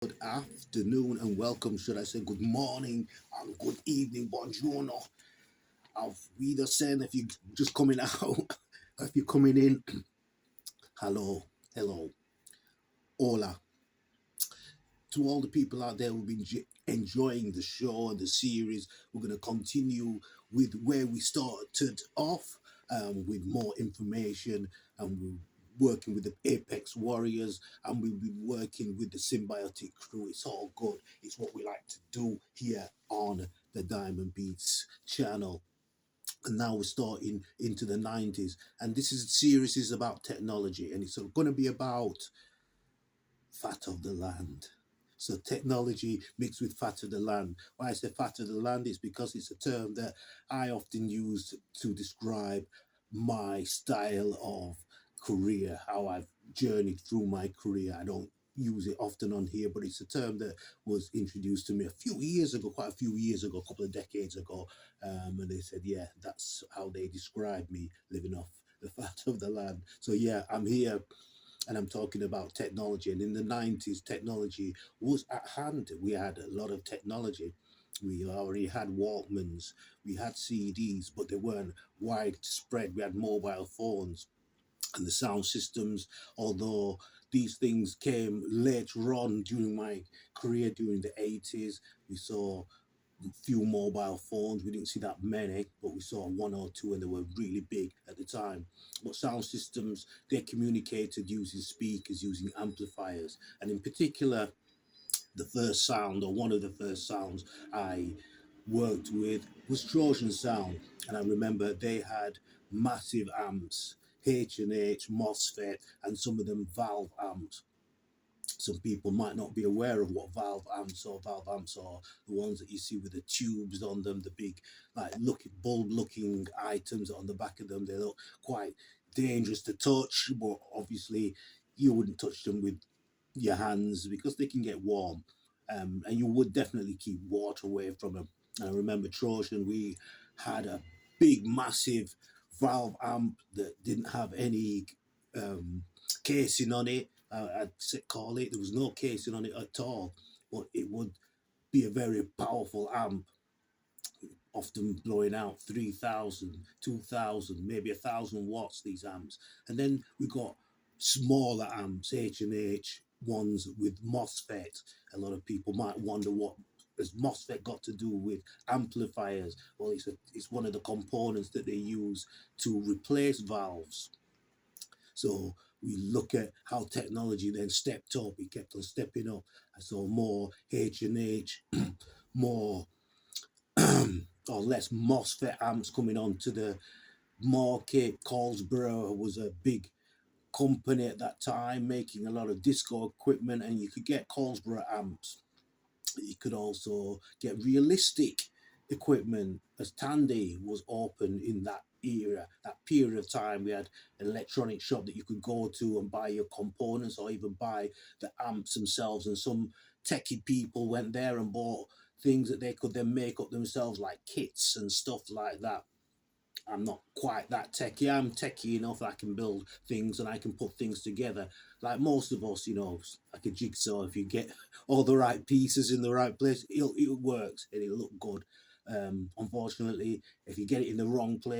Good afternoon and welcome, should I say good morning and good evening, buongiorno. Auf Wiedersehen if you're just coming out, if you're coming in, hello, hello, hola. To all the people out there who've been enjoying the show and the series, we're going to continue with where we started off with more information, and we're working with the Apex Warriors, and we'll be working with the Symbiotic crew. It's all good. It's what we like to do here on the Diamond Beats channel. And now we're starting into the 90s, and this series is about technology, and it's going to be about fat of the land. So technology mixed with fat of the land. Why I say fat of the land is because it's a term that I often use to describe my style of career, how I've journeyed through my career. I don't use it often on here, but it's a term that was introduced to me a few years ago, quite a few years ago, a couple of decades ago. And they said, yeah, that's how they describe me, living off the fat of the land. So yeah, I'm here and I'm talking about technology. And in the 90s, technology was at hand. We had a lot of technology. We already had Walkmans, we had CDs, but they weren't widespread. We had mobile phones and the sound systems, although these things came later on during my career during the 80s. We saw few mobile phones. We didn't see that many, but we saw one or two, and they were really big at the time. But sound systems, they communicated using speakers, using amplifiers, and in particular, the first sound, or one of the first sounds I worked with, was Trojan Sound. And I remember they had massive amps, H&H, MOSFET, and some of them valve amps. Some people might not be aware of what valve amps are. Valve amps are the ones that you see with the tubes on them, the big, like, bulb looking items on the back of them. They look quite dangerous to touch, but obviously you wouldn't touch them with your hands because they can get warm. And you would definitely keep water away from them. And I remember Trojan, we had a big, massive valve amp that didn't have any um, casing on it. I'd call it. There was no casing on it at all, but it would be a very powerful amp, often blowing out 3,000, 2,000, maybe 1,000 watts, these amps. And then we got smaller amps, H&H ones with MOSFET. A lot of people might wonder what has MOSFET got to do with amplifiers. Well, it's one of the components that they use to replace valves. So we look at how technology then stepped up. It kept on stepping up. I saw more H&H, more or less MOSFET amps coming onto the market. Colesborough was a big company at that time making a lot of disco equipment, and you could get Colesborough amps. You could also get realistic equipment, as Tandy was open in that era, that period of time. We had an electronic shop that you could go to and buy your components, or even buy the amps themselves. And some techie people went there and bought things that they could then make up themselves, like kits and stuff like that. I'm not quite that techie. I'm techie enough that I can build things and I can put things together. Like most of us, like a jigsaw, if you get all the right pieces in the right place, it works and it'll look good. Unfortunately, if you get it in the wrong place,